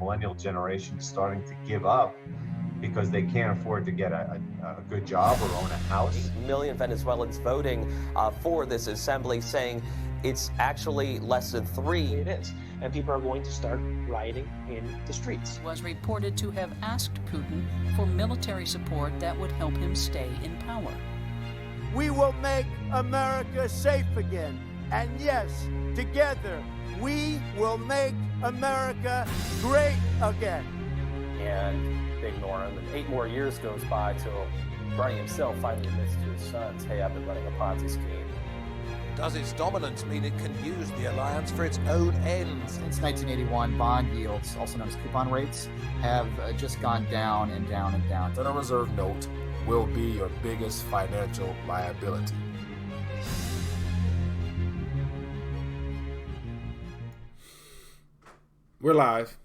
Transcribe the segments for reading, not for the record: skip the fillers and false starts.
millennial generation starting to give up because they can't afford to get a good job or own a house. 8 million Venezuelans voting for this assembly, saying it's actually less than 3. It is. And people are going to start rioting in the streets. Was reported to have asked Putin for military support that would help him stay in power. We will make America safe again. And yes, together, we will make America great again. And they ignore him. And 8 more years goes by till Bernie himself finally admits to his sons, hey, I've been running a Ponzi scheme. Does its dominance mean it can use the alliance for its own ends? Since 1981, bond yields, also known as coupon rates, have just gone down and down and down. Federal Reserve note will be your biggest financial liability. We're live.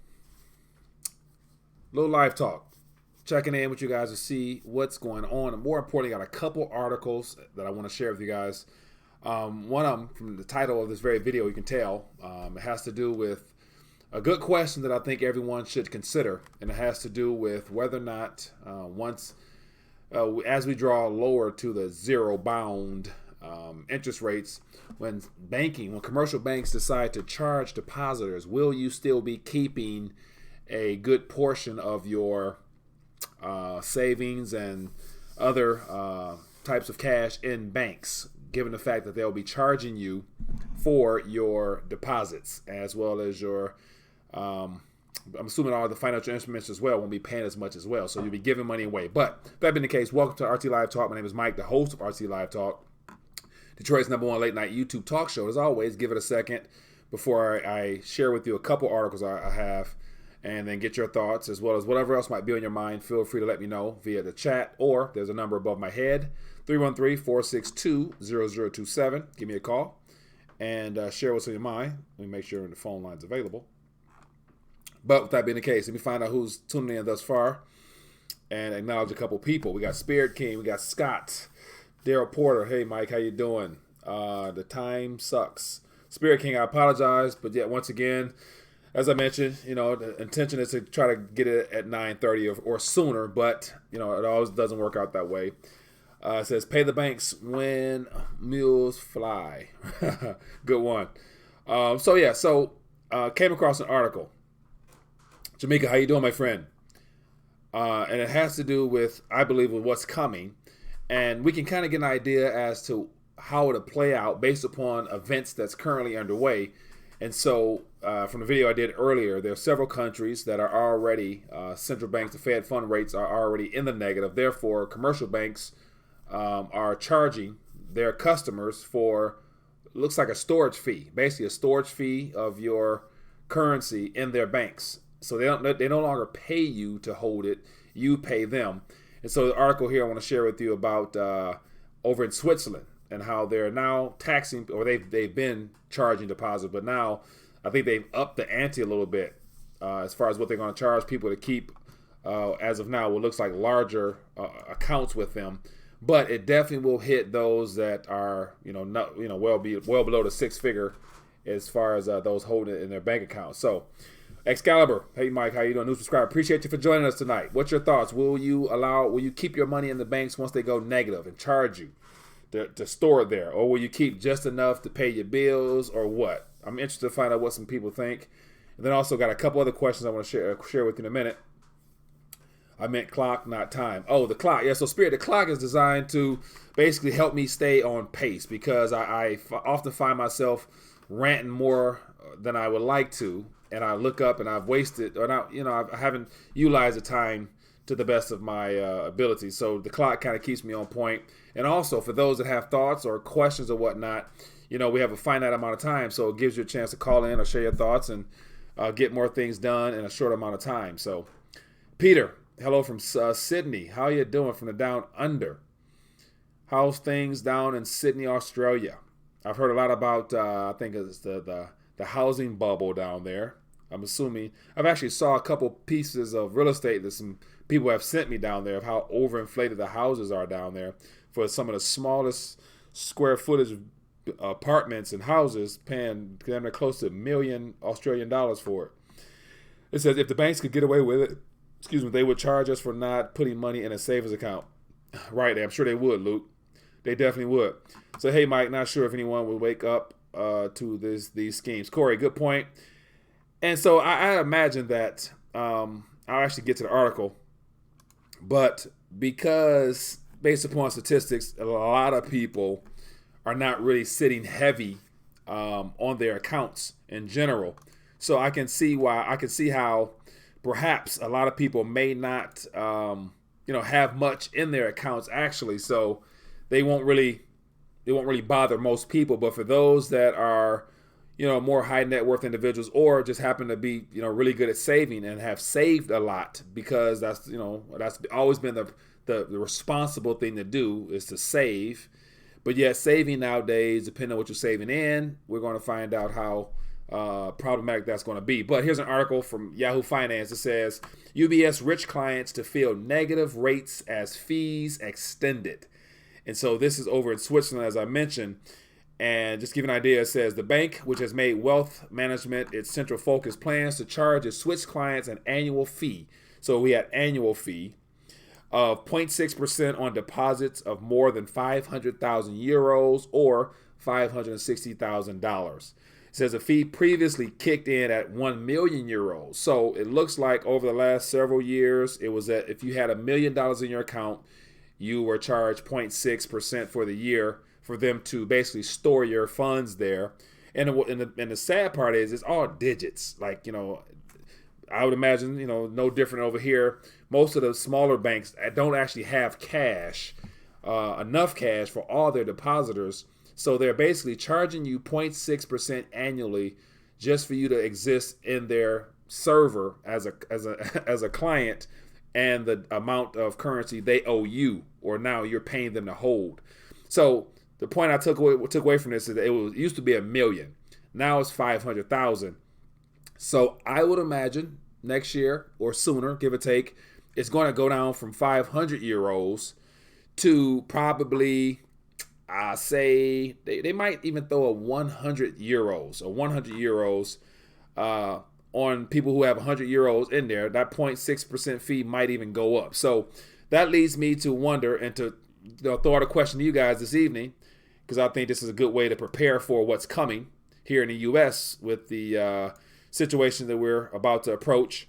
Little live talk. Checking in with you guys to see what's going on. And more importantly, got a couple articles that I want to share with you guys. One of them, from the title of this very video, you can tell, it has to do with a good question that I think everyone should consider. And it has to do with whether or not as we draw lower to the zero bound interest rates, when commercial banks decide to charge depositors, will you still be keeping a good portion of your savings and other types of cash in banks, given the fact that they'll be charging you for your deposits, as well as your, I'm assuming all the financial instruments as well won't be paying as much as well. So you'll be giving money away. But that being the case, welcome to RT Live Talk. My name is Mike, the host of RT Live Talk, Detroit's #1 late night YouTube talk show. As always, give it a second before I share with you a couple articles I have, and then get your thoughts as well as whatever else might be on your mind. Feel free to let me know via the chat, or there's a number above my head, 313-462-0027. Give me a call and share what's on your mind. Let me make sure the phone line's available. But with that being the case, let me find out who's tuning in thus far and acknowledge a couple people. We got Spirit King, we got Scott, Daryl Porter. Hey, Mike, how you doing? The time sucks. Spirit King, I apologize, but yet once again, as I mentioned, the intention is to try to get it at 9:30 or sooner, but, it always doesn't work out that way. It says, pay the banks when mules fly. Good one. Came across an article. Jamaica, how you doing, my friend? And it has to do with, I believe, with what's coming. And we can kind of get an idea as to how it'll play out based upon events that's currently underway. And so from the video I did earlier, there are several countries that are already, central banks, the Fed fund rates are already in the negative. Therefore, commercial banks are charging their customers for, looks like a storage fee, basically a storage fee of your currency in their banks. So they no longer pay you to hold it, you pay them. And so the article here I want to share with you about over in Switzerland, and how they're now taxing, or they've been charging deposits, but now I think they've upped the ante a little bit as far as what they're going to charge people to keep, as of now, what looks like larger accounts with them. But it definitely will hit those that are, well below the 6-figure as far as those holding it in their bank accounts. So, Excalibur, hey Mike, how you doing? New subscriber, appreciate you for joining us tonight. What's your thoughts? Will you keep your money in the banks once they go negative and charge you to store it there, or will you keep just enough to pay your bills, or what? I'm interested to find out what some people think. And then also got a couple other questions I want to share with you in a minute. I meant clock, not time. Oh, the clock. Yeah, so Spirit, the clock is designed to basically help me stay on pace, because I often find myself ranting more than I would like to, and I look up and I've wasted, or not, I haven't utilized the time to the best of my ability. So the clock kind of keeps me on point. And also, for those that have thoughts or questions or whatnot, we have a finite amount of time, so it gives you a chance to call in or share your thoughts and get more things done in a short amount of time. So, Peter, hello from Sydney. How you doing from the down under? How's things down in Sydney, Australia? I've heard a lot about, I think it's the housing bubble down there. I'm assuming, I've actually saw a couple pieces of real estate that some people have sent me down there of how overinflated the houses are down there for some of the smallest square footage apartments and houses, paying them close to $1 million Australian dollars for it. It says if the banks could get away with it, they would charge us for not putting money in a savings account. Right, I'm sure they would, Luke. They definitely would. So, hey, Mike, not sure if anyone would wake up to these schemes. Corey, good point. And so I imagine that I'll actually get to the article, but because based upon statistics, a lot of people are not really sitting heavy on their accounts in general. So I can see how perhaps a lot of people may not have much in their accounts actually. So they won't really bother most people. But for those that are more high net worth individuals, or just happen to be really good at saving and have saved a lot, because that's always been the responsible thing to do, is to save. But yet saving nowadays, depending on what you're saving in, we're going to find out how problematic that's going to be. But here's an article from Yahoo Finance that says UBS rich clients to feel negative rates as fees extended. And so this is over in Switzerland, as I mentioned. And just to give you an idea, it says the bank, which has made wealth management its central focus, plans to charge its Swiss clients an annual fee. So we had annual fee of 0.6% on deposits of more than 500,000 euros or $560,000. It says the fee previously kicked in at 1 million euros. So it looks like over the last several years, it was that if you had $1 million in your account, you were charged 0.6% for the year for them to basically store your funds there. And the sad part is it's all digits. Like, I would imagine, no different over here. Most of the smaller banks don't actually have cash, enough cash for all their depositors. So they're basically charging you 0.6% annually just for you to exist in their server as a client, and the amount of currency they owe you, or now you're paying them to hold. So the point I took away from this is that it used to be 1 million. Now it's 500,000. So I would imagine next year or sooner, give or take, it's going to go down from 500 euros to probably, I say, they might even throw a 100 euros on people who have 100 euros in there. That 0.6% fee might even go up. So that leads me to wonder and to throw out a question to you guys this evening, because I think this is a good way to prepare for what's coming here in the U.S. with the situation that we're about to approach.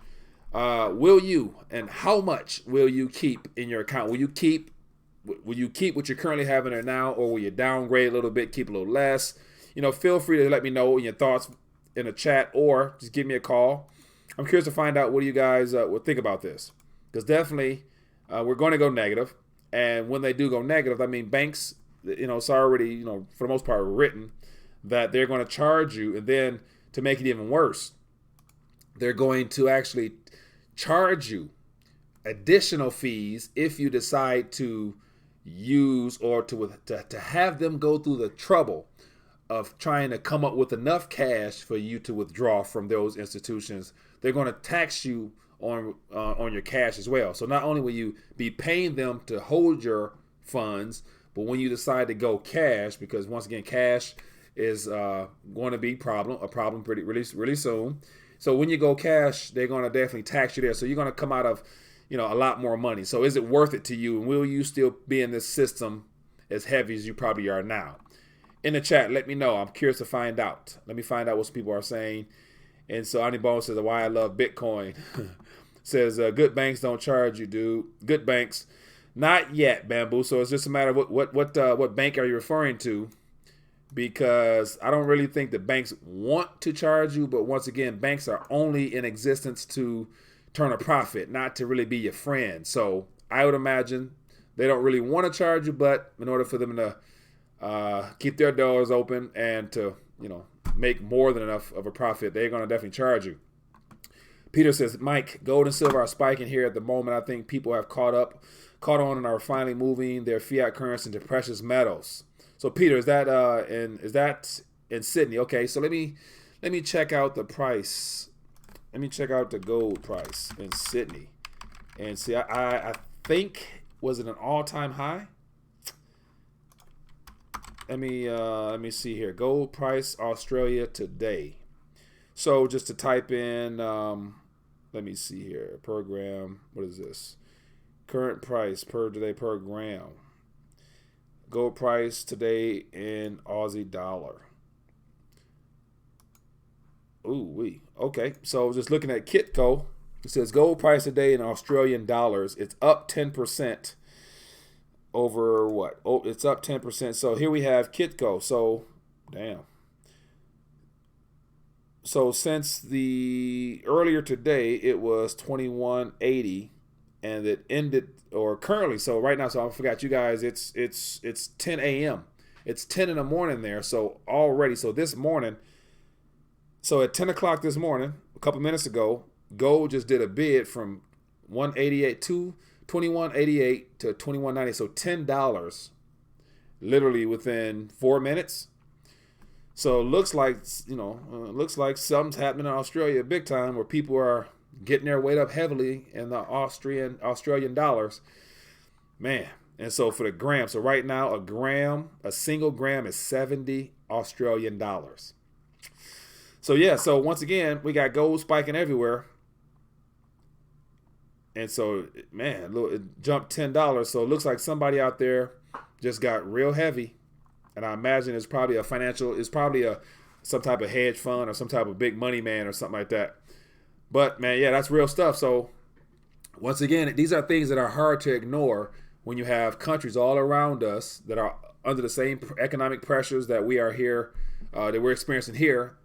Will you, and how much will you keep in your account? Will you keep what you're currently having there now, or will you downgrade a little bit, keep a little less? Feel free to let me know your thoughts in the chat, or just give me a call. I'm curious to find out what you guys would think about this, because definitely we're going to go negative. And when they do go negative, I mean, banks, it's already, for the most part, written that they're going to charge you. And then to make it even worse, they're going to actually charge you additional fees if you decide to use or to have them go through the trouble of trying to come up with enough cash for you to withdraw from those institutions. They're going to tax you on your cash as well. So not only will you be paying them to hold your funds, but when you decide to go cash, because once again, cash is going to be a problem really soon. So when you go cash, they're going to definitely tax you there. So you're going to come out of a lot more money. So is it worth it to you? And will you still be in this system as heavy as you probably are now? In the chat, let me know. I'm curious to find out. Let me find out what people are saying. And so Ani Bone says, why I love Bitcoin. Says, good banks don't charge you, dude. Good banks. Not yet, Bamboo. So it's just a matter of what bank are you referring to? Because I don't really think the banks want to charge you. But once again, banks are only in existence to turn a profit, not to really be your friend. So I would imagine they don't really want to charge you, but in order for them to keep their doors open and to, make more than enough of a profit, they're going to definitely charge you. Peter says, Mike, gold and silver are spiking here at the moment. I think people have caught on and are finally moving their fiat currency into precious metals. So Peter, is that in Sydney? Okay, so let me check out the price. Let me check out the gold price in Sydney and see. I think, was it an all-time high? Let me see here. Gold price Australia today. So just to type in let me see here. Per gram. What is this? Current price per today per gram. Gold price today in Aussie dollar. Ooh, okay. So just looking at Kitco, it says gold price today in Australian dollars. It's up 10% over what? Oh, it's up 10%. So here we have Kitco. So, damn. So since the earlier today, it was 21.80, and it ended, or currently, so right now, so I forgot you guys, it's 10 a.m. It's 10 in the morning there. So already, so this morning, so at 10 o'clock this morning, a couple minutes ago, gold just did a bid from 188 to 21.88 to 21.90. So $10 literally within 4 minutes. So it looks like, looks like something's happening in Australia big time, where people are getting their weight up heavily in the Australian dollars. Man. And so for the gram, so right now a single gram is 70 Australian dollars. So yeah, so once again, we got gold spiking everywhere. And so, man, it jumped $10. So it looks like somebody out there just got real heavy. And I imagine it's probably some type of hedge fund or some type of big money man or something like that. But man, yeah, that's real stuff. So once again, these are things that are hard to ignore when you have countries all around us that are under the same economic pressures that we are here, that we're experiencing here.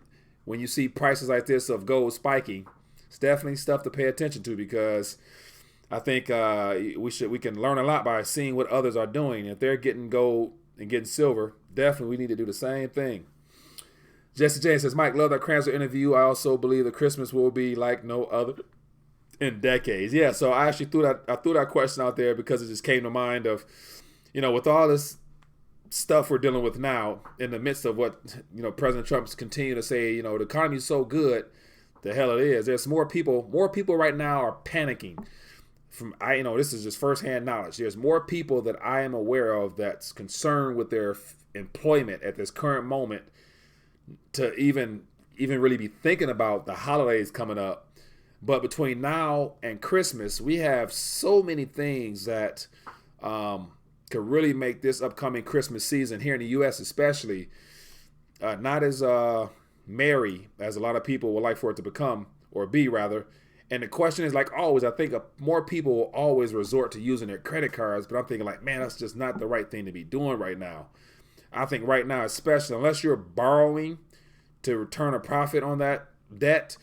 When you see prices like this of gold spiking, it's definitely stuff to pay attention to, because I think we can learn a lot by seeing what others are doing. If they're getting gold and getting silver, definitely we need to do the same thing. Jesse James says, Mike, love that Cranzer interview. I also believe that Christmas will be like no other in decades. Yeah, so I actually threw that question out there because it just came to mind of, with all this stuff we're dealing with now, in the midst of what President Trump's continue to say, the economy is so good, the hell it is. There's more people right now are panicking. This is just firsthand knowledge. There's more people that I am aware of that's concerned with their employment at this current moment to even really be thinking about the holidays coming up. But between now and Christmas, we have so many things that could really make this upcoming Christmas season here in the U.S. especially not as merry as a lot of people would like for it to become, or be rather. And the question is, like always, I think more people will always resort to using their credit cards, but I'm thinking like, man, that's just not the right thing to be doing right now. I think right now, especially unless you're borrowing to return a profit on that debt,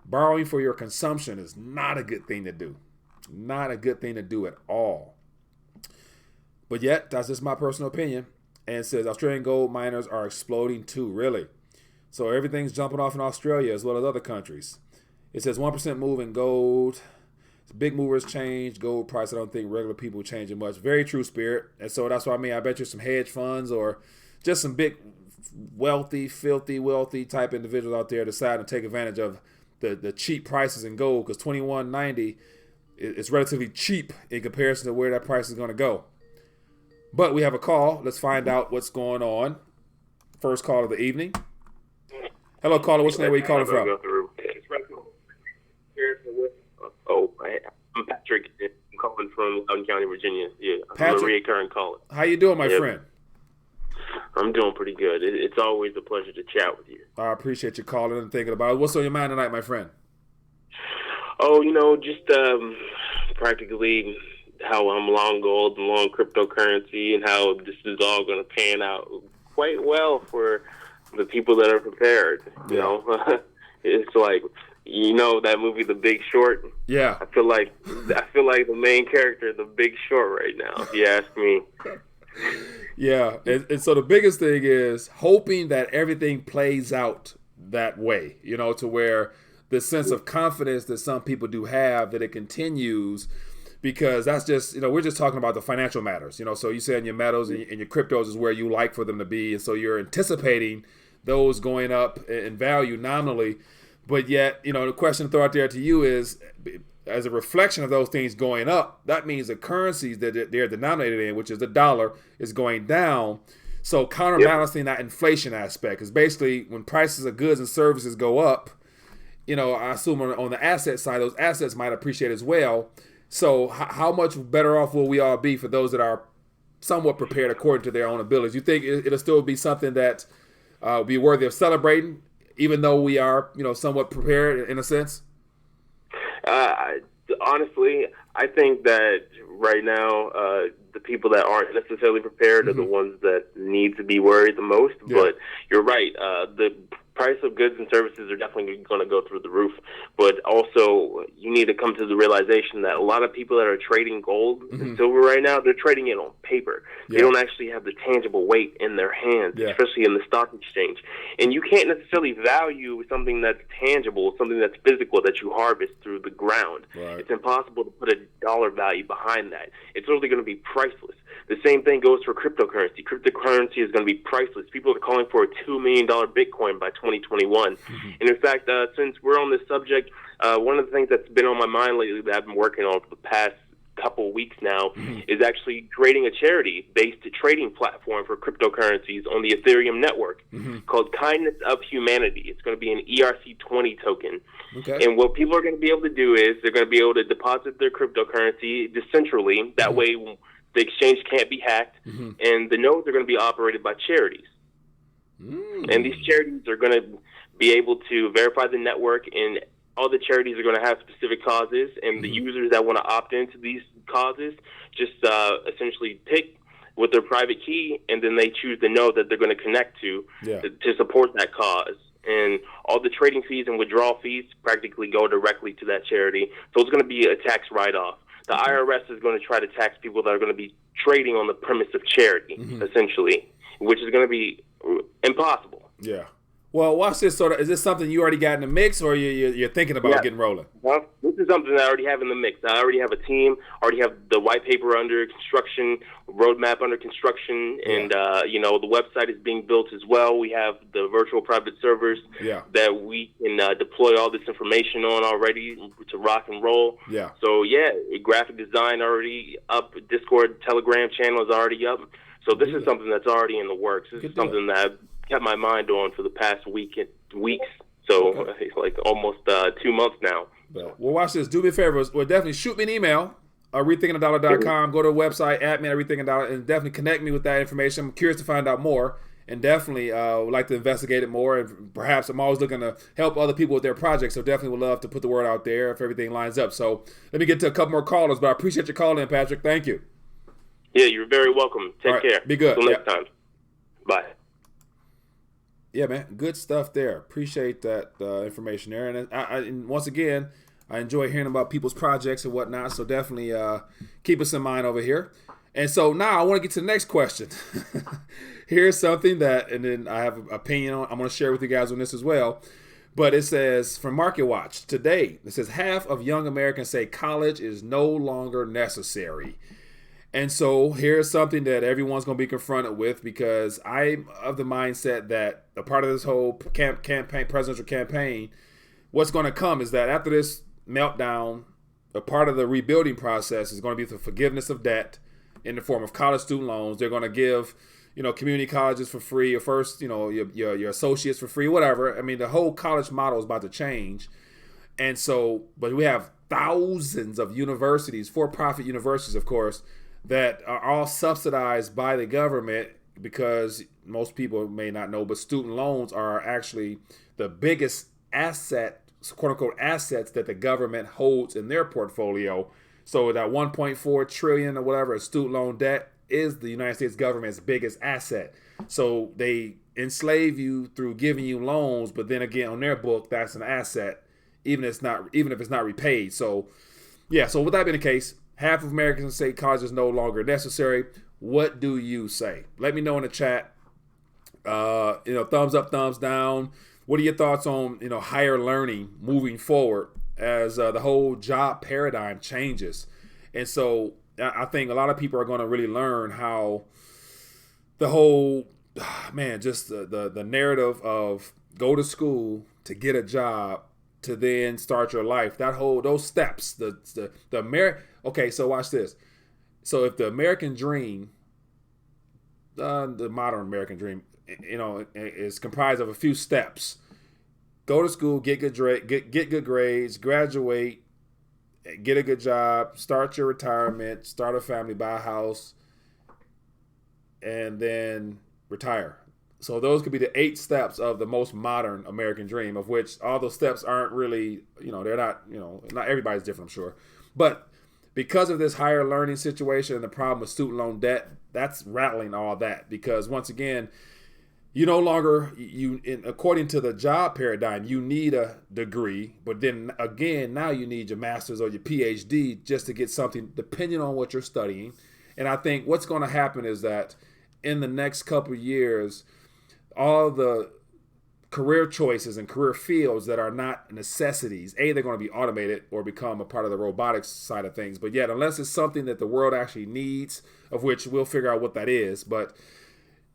borrowing for your consumption is not a good thing to do. Not a good thing to do at all. But yet, that's just my personal opinion. And it says Australian gold miners are exploding too, really. So everything's jumping off in Australia as well as other countries. It says 1% move in gold. Big movers change. Gold price, I don't think regular people changing much. Very true, Spirit. And so that's what I mean. I bet you some hedge funds or just some big wealthy, filthy, wealthy type individuals out there decide to take advantage of the cheap prices in gold, because $21.90 is relatively cheap in comparison to where that price is going to go. But we have a call. Let's find out what's going on. First call of the evening. Hello, caller. What's your name? Where you calling from? I'm Patrick. I'm calling from Loudoun County, Virginia. Yeah, Patrick, I'm a recurring caller. How you doing, my friend? I'm doing pretty good. It's always a pleasure to chat with you. I appreciate you calling and thinking about it. What's on your mind tonight, my friend? Oh, just practically how I'm long gold and long cryptocurrency, and how this is all going to pan out quite well for the people that are prepared. You know, it's like, that movie, The Big Short. Yeah. I feel like the main character of The Big Short right now, if you ask me. Yeah, and so the biggest thing is hoping that everything plays out that way, to where the sense of confidence that some people do have, that it continues, because that's just, we're just talking about the financial matters, so you said your metals and your cryptos is where you like for them to be, and so you're anticipating those going up in value nominally, but yet, the question to throw out there to you is, as a reflection of those things going up, that means the currencies that they're denominated in, which is the dollar, is going down. So counterbalancing that inflation aspect is basically when prices of goods and services go up, I assume on the asset side, those assets might appreciate as well. So how much better off will we all be for those that are somewhat prepared according to their own abilities? You think it'll still be something that will be worthy of celebrating, even though we are, somewhat prepared in a sense? Honestly, I think that right now, the people that aren't necessarily prepared are the ones that need to be worried the most. Yeah. But you're right. The price of goods and services are definitely going to go through the roof. But also, you need to come to the realization that a lot of people that are trading gold and silver right now, they're trading it on paper. They don't actually have the tangible weight in their hands, especially in the stock exchange. And you can't necessarily value something that's tangible, something that's physical that you harvest through the ground. Right. It's impossible to put a dollar value behind that. It's really going to be priceless. The same thing goes for cryptocurrency. Cryptocurrency is going to be priceless. People are calling for a $2 million Bitcoin by 2021. And in fact, since we're on this subject, one of the things that's been on my mind lately that I've been working on for the past couple weeks now is actually creating a charity-based trading platform for cryptocurrencies on the Ethereum network called Kindness of Humanity. It's going to be an ERC20 token. Okay. And what people are going to be able to do is they're going to be able to deposit their cryptocurrency decentrally. That way the exchange can't be hacked, and the nodes are going to be operated by charities. And these charities are going to be able to verify the network, and all the charities are going to have specific causes, and the users that want to opt into these causes just essentially pick with their private key, and then they choose the node that they're going to connect to support that cause. And all the trading fees and withdrawal fees practically go directly to that charity. So it's going to be a tax write-off. The IRS is going to try to tax people that are going to be trading on the premise of charity, essentially, which is going to be impossible. Yeah. Well, watch this. Is this something you already got in the mix, or you're thinking about getting rolling? Well, this is something that I already have in the mix. I already have a team. Already have the white paper under construction, roadmap under construction, and the website is being built as well. We have the virtual private servers that we can deploy all this information on already to rock and roll. Yeah. So graphic design already up. Discord, Telegram channel is already up. So this is something that's already in the works. This is something that I've kept my mind on for the past weeks. So it's like almost 2 months now. Well, watch this. Do me a favor. Well, definitely shoot me an email. RethinkingADollar.com. Go to the website, add me at RethinkingADollar, and definitely connect me with that information. I'm curious to find out more, and definitely would like to investigate it more. And perhaps I'm always looking to help other people with their projects, so definitely would love to put the word out there if everything lines up. So let me get to a couple more callers, but I appreciate your call in, Patrick. Thank you. Yeah, you're very welcome. Take care. Be good. Until next time. Bye. Yeah, man. Good stuff there. Appreciate that information there. And once again, I enjoy hearing about people's projects and whatnot. So definitely keep us in mind over here. And so now I want to get to the next question. Here's something that, and then I have an opinion on. I'm going to share with you guys on this as well. But it says from Market Watch today, it says half of young Americans say college is no longer necessary. And so here's something that everyone's going to be confronted with, because I'm of the mindset that a part of this whole presidential campaign, what's going to come is that after this meltdown, a part of the rebuilding process is going to be the forgiveness of debt in the form of college student loans. They're going to give, community colleges for free, or first, your associates for free, whatever. I mean, the whole college model is about to change. And so, but we have thousands of universities, for-profit universities, of course, that are all subsidized by the government, because most people may not know, but student loans are actually the biggest asset, quote unquote, assets that the government holds in their portfolio. So that 1.4 trillion or whatever of student loan debt is the United States government's biggest asset. So they enslave you through giving you loans, but then again, on their book, that's an asset, even if it's not repaid. So yeah, so with that being the case, half of Americans say college is no longer necessary. What do you say? Let me know in the chat. Thumbs up, thumbs down. What are your thoughts on higher learning moving forward as the whole job paradigm changes? And so I think a lot of people are going to really learn how the whole just the narrative of go to school to get a job to then start your life. Those steps, okay, so watch this. So if the American dream, the modern American dream, is comprised of a few steps. go to school, get good grades, graduate, get a good job, start your retirement, start a family, buy a house, and then retire. So those could be the 8 steps of the most modern American dream, of which all those steps aren't really, they're not, not everybody's different, I'm sure. But because of this higher learning situation and the problem with student loan debt, that's rattling all that. Because once again, you no longer, according to the job paradigm, you need a degree. But then again, now you need your master's or your PhD just to get something, depending on what you're studying. And I think what's going to happen is that in the next couple of years, all the career choices and career fields that are not necessities, they're going to be automated or become a part of the robotics side of things. But yet, unless it's something that the world actually needs, of which we'll figure out what that is, but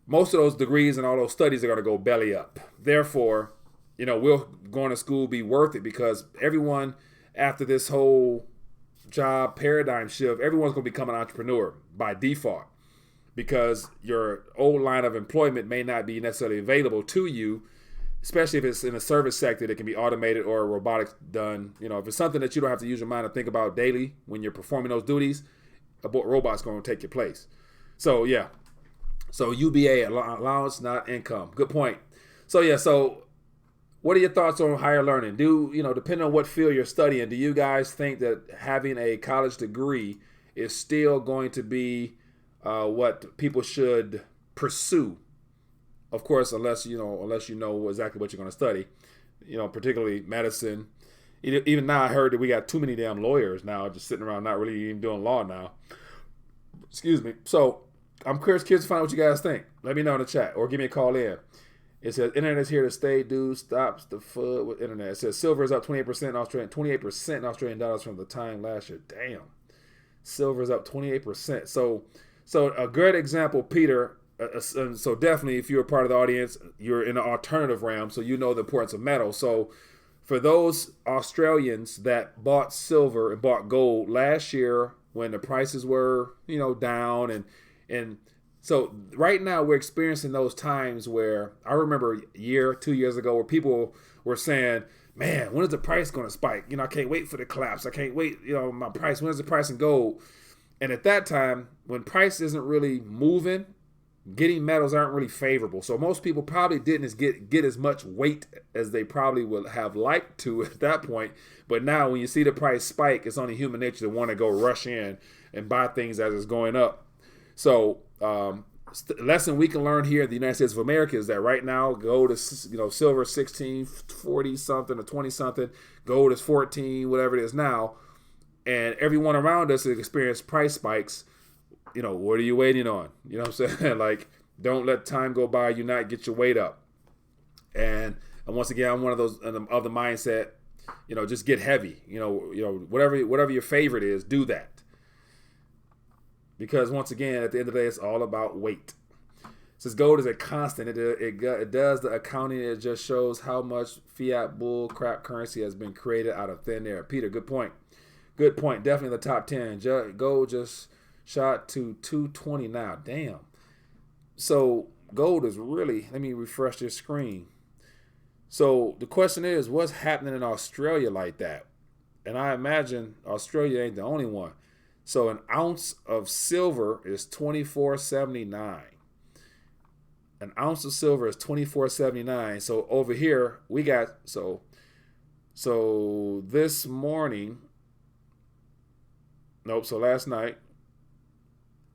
most of those degrees and all those studies are going to go belly up. Therefore, will going to school be worth it? Because everyone, after this whole job paradigm shift, everyone's going to become an entrepreneur by default, because your old line of employment may not be necessarily available to you, especially if it's in a service sector that can be automated or robotics done. If it's something that you don't have to use your mind to think about daily when you're performing those duties, a robot's going to take your place. So, yeah. So, UBA, allowance, not income. Good point. So what are your thoughts on higher learning? Depending on what field you're studying, do you guys think that having a college degree is still going to be what people should pursue? Of course, unless you know exactly what you're going to study, particularly medicine. Even now, I heard that we got too many damn lawyers now, just sitting around not really even doing law now. Excuse me. So I'm curious to find out what you guys think. Let me know in the chat or give me a call in. It says internet is here to stay. Dude stops the FUD with internet. It says silver is up 28% in Australian, 28% in Australian dollars from the time last year. Damn, silver is up 28%. So a great example, Peter. So definitely, if you're a part of the audience, you're in an alternative realm, so you know the importance of metal. So for those Australians that bought silver and bought gold last year when the prices were, down, and so right now we're experiencing those times where I remember 2 years ago where people were saying, man, when is the price going to spike? I can't wait for the collapse. I can't wait, my price. When is the price in gold? And at that time, when price isn't really moving, getting metals aren't really favorable. So most people probably didn't get as much weight as they probably would have liked to at that point. But now when you see the price spike, it's only human nature to want to go rush in and buy things as it's going up. So lesson we can learn here in the United States of America is that right now gold is, silver 16, 40 something or 20 something. Gold is 14, whatever it is now. And everyone around us has experienced price spikes. What are you waiting on? You know what I'm saying? Like, don't let time go by. You not get your weight up. And once again, I'm one of those of the mindset. Just get heavy. Whatever your favorite is, do that. Because once again, at the end of the day, it's all about weight. It says gold is a constant. It does the accounting. It just shows how much fiat bull crap currency has been created out of thin air. Peter, good point. Good point. Definitely the top 10. Gold just shot to 220 now. Damn. So gold is really, let me refresh this screen. So the question is, what's happening in Australia like that? And I imagine Australia ain't the only one. So an ounce of silver is $24.79. An ounce of silver is $24.79. So over here we got so this morning. Nope. So last night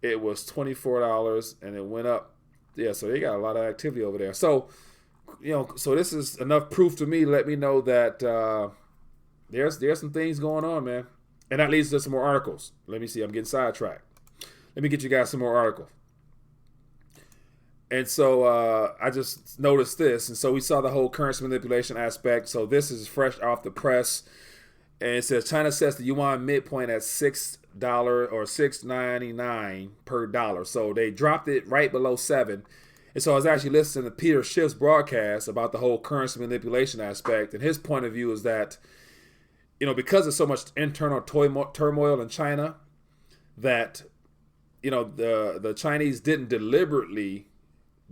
it was $24 and it went up. Yeah. So they got a lot of activity over there. So so this is enough proof to me. Let me know that there's some things going on, man. And that leads to some more articles. Let me see. I'm getting sidetracked. Let me get you guys some more articles. And so I just noticed this. And so we saw the whole currency manipulation aspect. So this is fresh off the press. And it says China sets the yuan midpoint at $6 or $6.99 per dollar. So they dropped it right below 7. And so I was actually listening to Peter Schiff's broadcast about the whole currency manipulation aspect. And his point of view is that, because there's so much internal turmoil in China, that, the Chinese didn't deliberately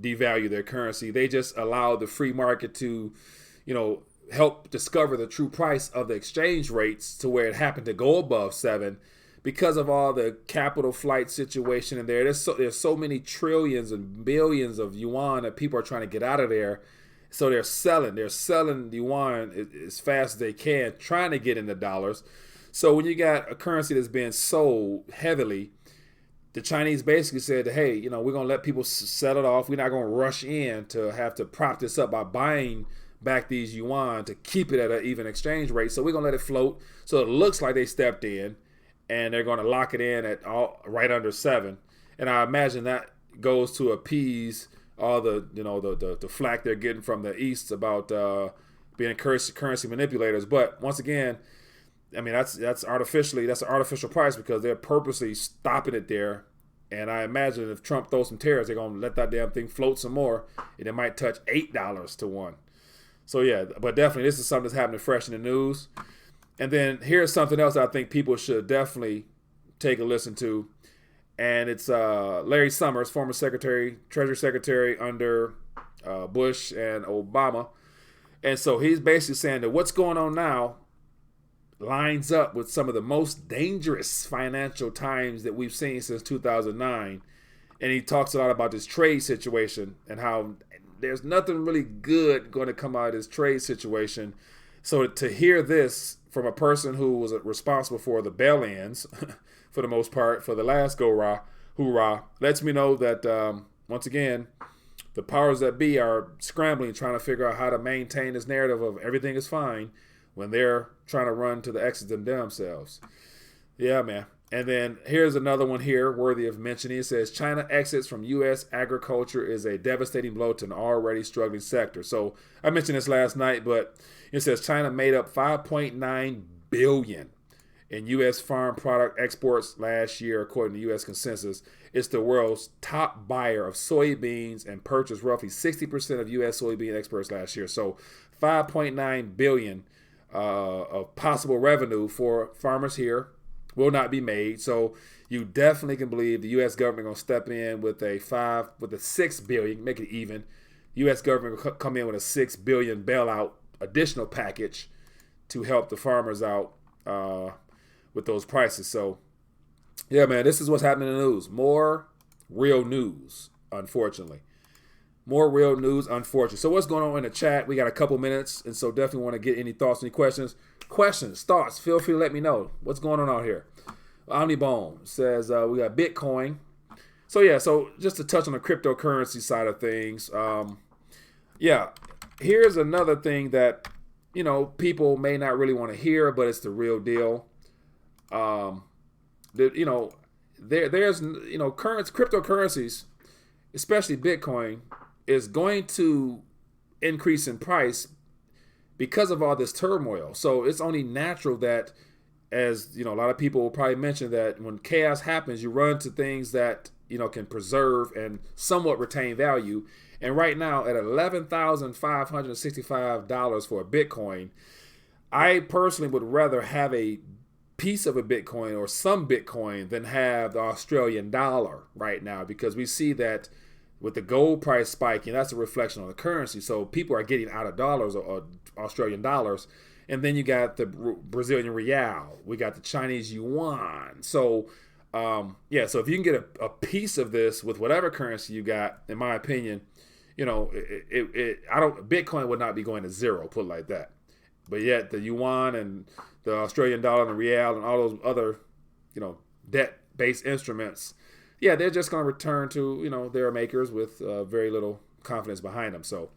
devalue their currency. They just allowed the free market to, help discover the true price of the exchange rates to where it happened to go above 7 because of all the capital flight situation in there. There's so many trillions and billions of yuan that people are trying to get out of there. So they're selling yuan as fast as they can, trying to get into dollars. So when you got a currency that's being sold heavily, the Chinese basically said, hey, we're going to let people sell it off. We're not going to rush in to have to prop this up by buying back these yuan to keep it at an even exchange rate. So we're going to let it float. So it looks like they stepped in, and they're going to lock it in at right under 7. And I imagine that goes to appease all the flack they're getting from the East about being currency manipulators. But once again, I mean, that's an artificial price because they're purposely stopping it there. And I imagine if Trump throws some tariffs, they're going to let that damn thing float some more, and it might touch $8 to 1. So yeah, but definitely this is something that's happening fresh in the news. And then here's something else I think people should definitely take a listen to. And it's Larry Summers, former Treasury Secretary under Bush and Obama. And so he's basically saying that what's going on now lines up with some of the most dangerous financial times that we've seen since 2009. And he talks a lot about this trade situation and how there's nothing really good going to come out of this trade situation. So to hear this from a person who was responsible for the bail-ins, for the most part, for the last hoorah, lets me know that, once again, the powers that be are scrambling, trying to figure out how to maintain this narrative of everything is fine when they're trying to run to the exit themselves. Yeah, man. And then here's another one here worthy of mentioning. It says China exits from U.S. agriculture is a devastating blow to an already struggling sector. So I mentioned this last night, but it says China made up $5.9 billion in U.S. farm product exports last year, according to U.S. consensus. It's the world's top buyer of soybeans and purchased roughly 60% of U.S. soybean exports last year. So $5.9 billion of possible revenue for farmers here will not be made. So you definitely can believe the U.S. government going to step in with a $6 billion, make it even. U.S. government will come in with a $6 billion bailout additional package to help the farmers out with those prices. So yeah, man, this is what's happening in the news. More real news, unfortunately. More real news, unfortunately. So what's going on in the chat? We got a couple minutes, and so definitely want to get any thoughts, any questions, thoughts. Feel free to let me know what's going on out here. Omnibone says we got Bitcoin. So yeah, so just to touch on the cryptocurrency side of things. Yeah, here's another thing that people may not really want to hear, but it's the real deal. There's cryptocurrencies, especially Bitcoin, is going to increase in price because of all this turmoil. So it's only natural that, as a lot of people will probably mention, that when chaos happens, you run to things that can preserve and somewhat retain value. And right now at $11,565 for a Bitcoin, I personally would rather have a piece of a Bitcoin or some Bitcoin than have the Australian dollar right now, because we see that with the gold price spiking, that's a reflection on the currency. So people are getting out of dollars or Australian dollars. And then you got the Brazilian real. We got the Chinese yuan. So, so if you can get a piece of this with whatever currency you got, in my opinion, Bitcoin would not be going to zero, put it like that. But yet the yuan and the Australian dollar and the real and all those other, debt-based instruments, they're just going to return to, their makers with very little confidence behind them. So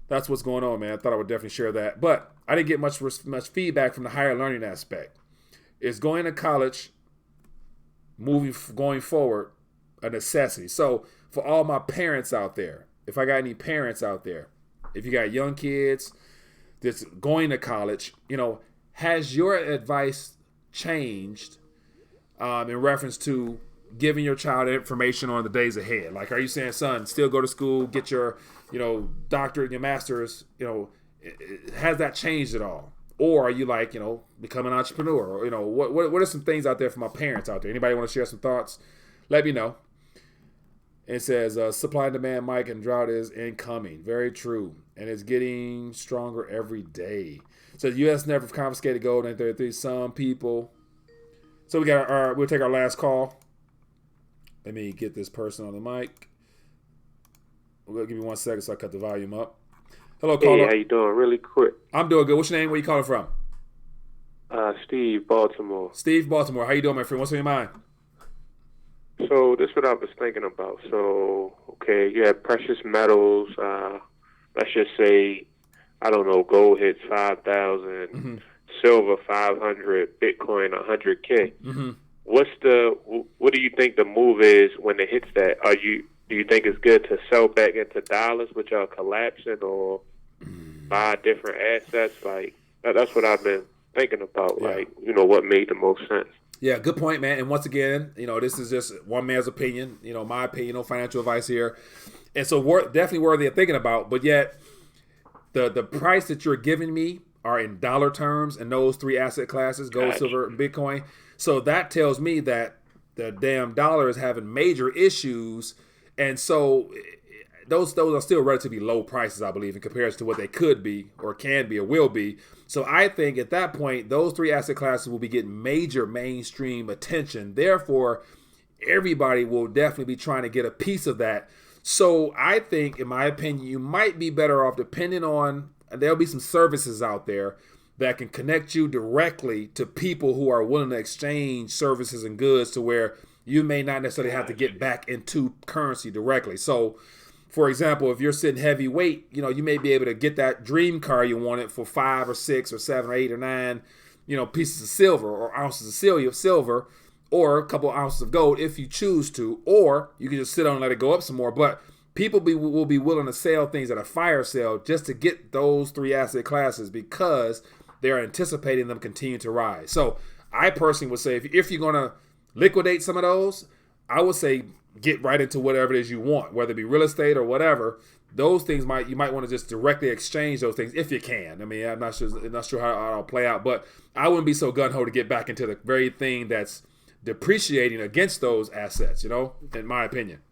that's what's going on, man. I thought I would definitely share that. But I didn't get much feedback from the higher learning aspect. Is going to college, going forward, a necessity? So for all my parents out there, if I got any parents out there, if you got young kids that's going to college, has your advice changed in reference to giving your child information on the days ahead? Like, are you saying, son, still go to school, get your, doctorate, your master's, has that changed at all? Or are you like, become an entrepreneur? Or, what are some things out there for my parents out there? Anybody want to share some thoughts? Let me know. It says supply and demand, Mike, and drought is incoming. Very true. And it's getting stronger every day. So the U.S. never confiscated gold in 1933. Some people. So we got we'll take our last call. Let me get this person on the mic. Give me 1 second so I cut the volume up. Hello, caller. Hey, how you doing? Really quick. I'm doing good. What's your name? Where you calling from? Steve, Baltimore. Steve, Baltimore. How you doing, my friend? What's on your mind? So this is what I was thinking about. So, okay, you have precious metals. Let's just say, I don't know, gold hits 5,000, silver 500, Bitcoin 100K. What do you think the move is when it hits that? Do you think it's good to sell back into dollars, which are collapsing, or buy different assets? Like that's what I've been thinking about. Yeah. Like, what made the most sense. Yeah, good point, man. And once again, this is just one man's opinion. My opinion, no financial advice here. And so definitely worthy of thinking about. But yet, the price that you're giving me are in dollar terms in those three asset classes, gold, Gotcha. silver, and Bitcoin. So that tells me that the damn dollar is having major issues. And so those are still relatively low prices, I believe, in comparison to what they could be or can be or will be. So I think at that point, those three asset classes will be getting major mainstream attention. Therefore, everybody will definitely be trying to get a piece of that. So I think, in my opinion, you might be better off depending on, there'll be some services out there that can connect you directly to people who are willing to exchange services and goods to where you may not necessarily have to get back into currency directly. So, for example, if you're sitting heavyweight, you may be able to get that dream car you wanted for 5 or 6 or 7 or 8 or 9, pieces of silver or ounces of silver, or a couple ounces of gold if you choose to, or you can just sit on and let it go up some more. But people will be willing to sell things at a fire sale just to get those three asset classes because they're anticipating them continue to rise. So I personally would say if you're going to liquidate some of those, I would say get right into whatever it is you want, whether it be real estate or whatever. Those things you might want to just directly exchange those things if you can. I mean, I'm not sure how it'll play out, but I wouldn't be so gun-ho to get back into the very thing that's depreciating against those assets, in my opinion.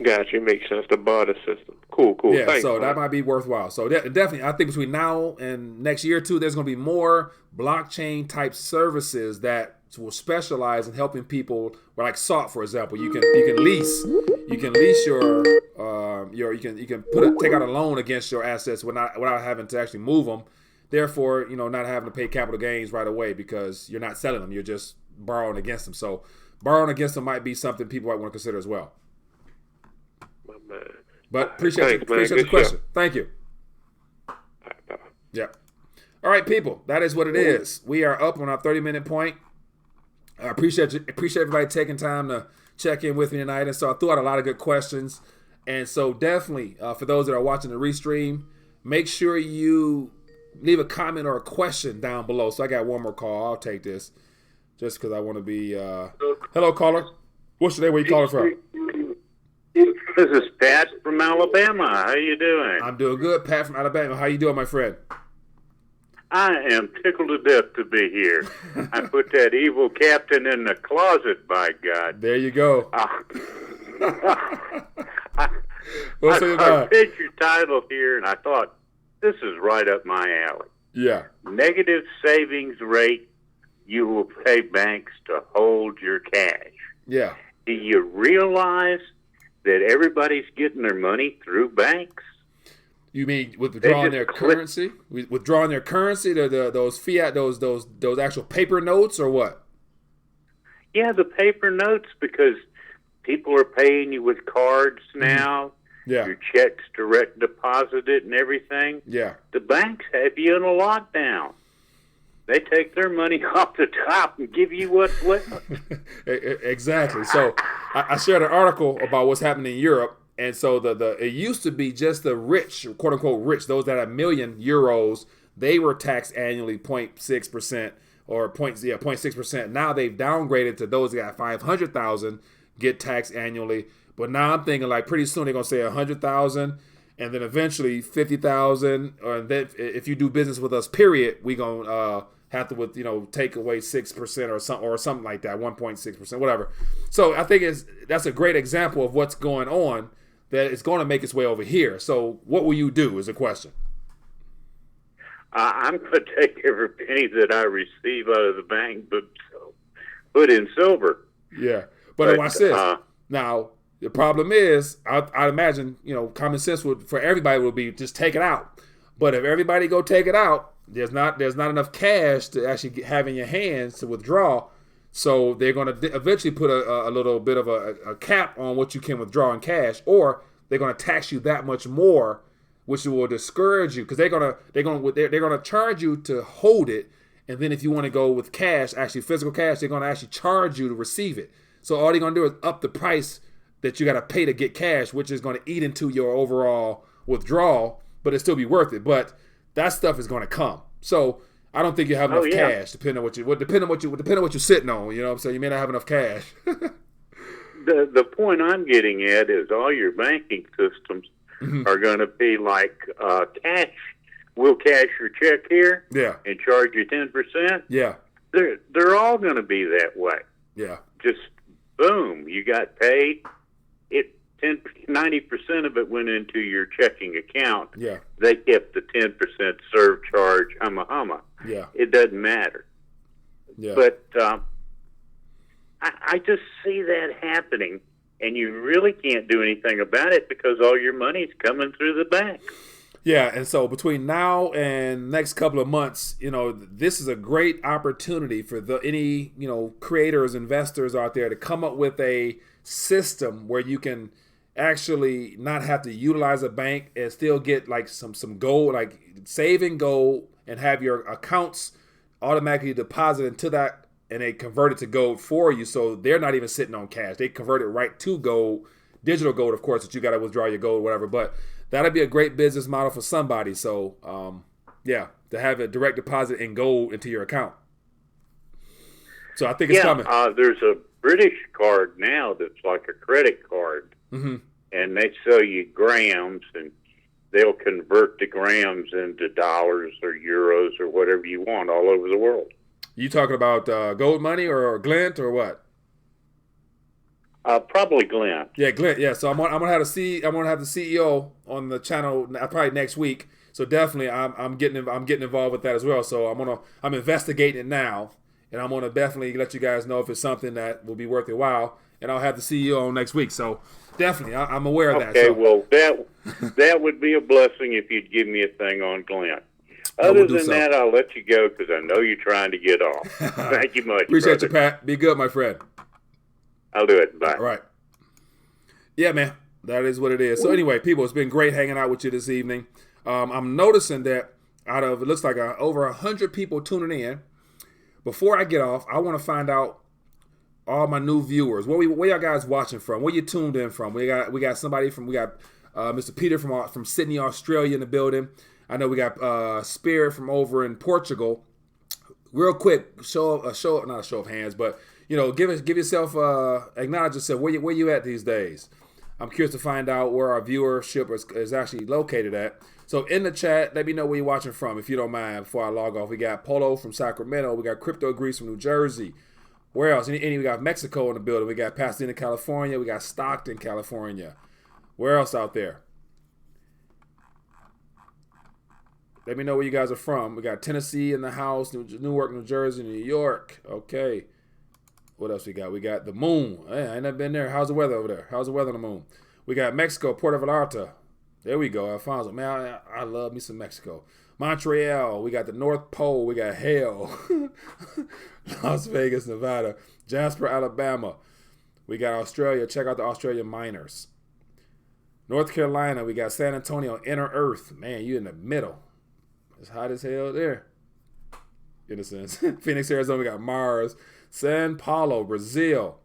Gotcha. It makes sense. The barter system. Cool. Yeah, Thanks, so man. that might be worthwhile. So definitely, I think between now and next year or two, there's going to be more blockchain type services that will specialize in helping people. Like SALT, for example, you can lease your take out a loan against your assets without having to actually move them. Therefore, not having to pay capital gains right away because you're not selling them. You're just borrowing against them. So borrowing against them might be something people might want to consider as well. My man. But appreciate the Good question. show. Thank you. All right, bye-bye. Yeah. All right, people. That is what it is. We are up on our 30-minute point. I appreciate everybody taking time to check in with me tonight. And so I threw out a lot of good questions. And so definitely, for those that are watching the restream, make sure you leave a comment or a question down below. So I got one more call. I'll take this just because I want to be. Hello, caller. What's your name? Where you calling from? This is Pat from Alabama. How you doing? I'm doing good, Pat from Alabama. How you doing, my friend? I am tickled to death to be here. I put that evil captain in the closet, by God. There you go. What's I it about? read your title here, and I thought, this is right up my alley. Yeah. Negative savings rate, you will pay banks to hold your cash. Yeah. Do you realize that everybody's getting their money through banks? You mean withdrawing their currency? Withdrawing their currency, those fiat, those actual paper notes, or what? Yeah, the paper notes, because people are paying you with cards now. Yeah. Your checks direct deposited and everything. Yeah. The banks have you in a lockdown. They take their money off the top and give you what's left. Exactly. So I shared an article about what's happening in Europe. And so it used to be just the rich, quote unquote rich, those that had €1 million, they were taxed annually 0.6% or 0.6%. Now they've downgraded to those that got 500,000 get taxed annually. But now I'm thinking like pretty soon they're gonna say 100,000, and then eventually 50,000. Or then if you do business with us, period, we gonna have to take away 6% or something like that, 1.6%, whatever. So I think that's a great example of what's going on, that it's going to make its way over here. So what will you do is the question. I'm going to take every penny that I receive out of the bank, but put in silver. Yeah, but watch this. Now the problem is, I imagine common sense for everybody would be just take it out. But if everybody go take it out, there's not enough cash to actually have in your hands to withdraw. So they're going to eventually put a little bit of a cap on what you can withdraw in cash, or they're going to tax you that much more, which will discourage you, because they're going to charge you to hold it, and then if you want to go with cash, actually physical cash, they're going to actually charge you to receive it. So all they're going to do is up the price that you got to pay to get cash, which is going to eat into your overall withdrawal, but it still be worth it. But that stuff is going to come. So I don't think you have enough cash, depending on what you're sitting on. You know what I'm saying? You may not have enough cash. The point I'm getting at is all your banking systems are going to be like cash. We'll cash your check here, and charge you 10%. Yeah, they're all going to be that way. Yeah, just boom, you got paid. 90% of it went into your checking account. Yeah, they kept the 10% surcharge. Humma. Yeah, it doesn't matter. Yeah, but I just see that happening. And you really can't do anything about it because all your money's coming through the bank. Yeah, and so between now and next couple of months, this is a great opportunity for any creators, investors out there to come up with a system where you can actually not have to utilize a bank and still get like some gold, like save in gold, and have your accounts automatically deposit into that. And they convert it to gold for you, so they're not even sitting on cash. They convert it right to gold, digital gold, of course, that you got to withdraw your gold, whatever. But that'll be a great business model for somebody. So, to have a direct deposit in gold into your account. So I think it's coming. There's a British card now that's like a credit card, and they sell you grams, and they'll convert the grams into dollars or euros or whatever you want all over the world. You talking about Gold Money or Glint or what? Probably Glint. Yeah, Glint. Yeah, so I'm gonna have the CEO on the channel probably next week. So definitely, I'm getting involved with that as well. So I'm investigating it now, and I'm gonna definitely let you guys know if it's something that will be worth your while. And I'll have the CEO on next week. So definitely, I'm aware of that. Okay, well that would be a blessing if you'd give me a thing on Glint. Other than that, I'll let you go because I know you're trying to get off. Thank you much. Appreciate you, Pat. Be good, my friend. I'll do it. Bye. All right. Yeah, man. That is what it is. So anyway, people, it's been great hanging out with you this evening. I'm noticing that it looks like over 100 people tuning in. Before I get off, I want to find out all my new viewers. Where y'all guys watching from? Where you tuned in from? We got somebody from. We got Mr. Peter from Sydney, Australia in the building. I know we got Spirit from over in Portugal. Real quick, not a show of hands, but give yourself acknowledge yourself. Where you at these days? I'm curious to find out where our viewership is actually located at. So in the chat, let me know where you're watching from, if you don't mind. Before I log off, we got Polo from Sacramento. We got Crypto Grease from New Jersey. Where else? We got Mexico in the building. We got Pasadena, California. We got Stockton, California. Where else out there? Let me know where you guys are from. We got Tennessee in the house, Newark, New Jersey, New York. Okay. What else we got? We got the moon. Hey, I ain't never been there. How's the weather over there? How's the weather on the moon? We got Mexico, Puerto Vallarta. There we go, Alfonso. Man, I love me some Mexico. Montreal. We got the North Pole. We got hell. Las Vegas, Nevada. Jasper, Alabama. We got Australia. Check out the Australian miners. North Carolina. We got San Antonio, Inner Earth. Man, you in the middle. It's hot as hell there. In a sense. Phoenix, Arizona, we got Mars. Sao Paulo, Brazil.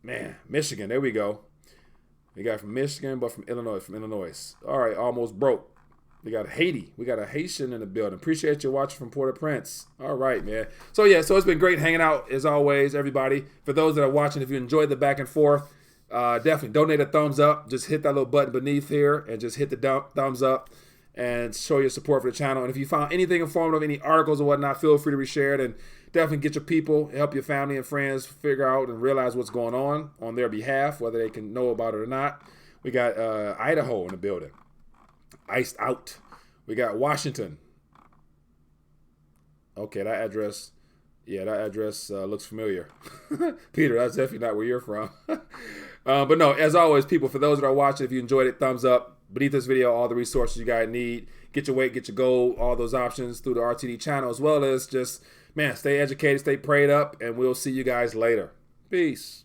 Man, Michigan, there we go. We got from Michigan, but from Illinois. All right, almost broke. We got Haiti. We got a Haitian in the building. Appreciate you watching from Port-au-Prince. All right, man. So it's been great hanging out as always, everybody. For those that are watching, if you enjoyed the back and forth, definitely donate a thumbs up. Just hit that little button beneath here and just hit the thumbs up. and show your support for the channel. And if you found anything informative, any articles or whatnot, feel free to reshare it, and definitely get your people, help your family and friends figure out and realize what's going on their behalf, whether they can know about it or not. We got Idaho in the building, iced out. We got Washington. Okay, that address looks familiar. Peter, that's definitely not where you're from. But no, as always, people, for those that are watching, if you enjoyed it, thumbs up. Beneath this video, all the resources you guys need. Get your weight, get your goal, all those options through the RTD channel, as well as just, man, stay educated, stay prayed up, and we'll see you guys later. Peace.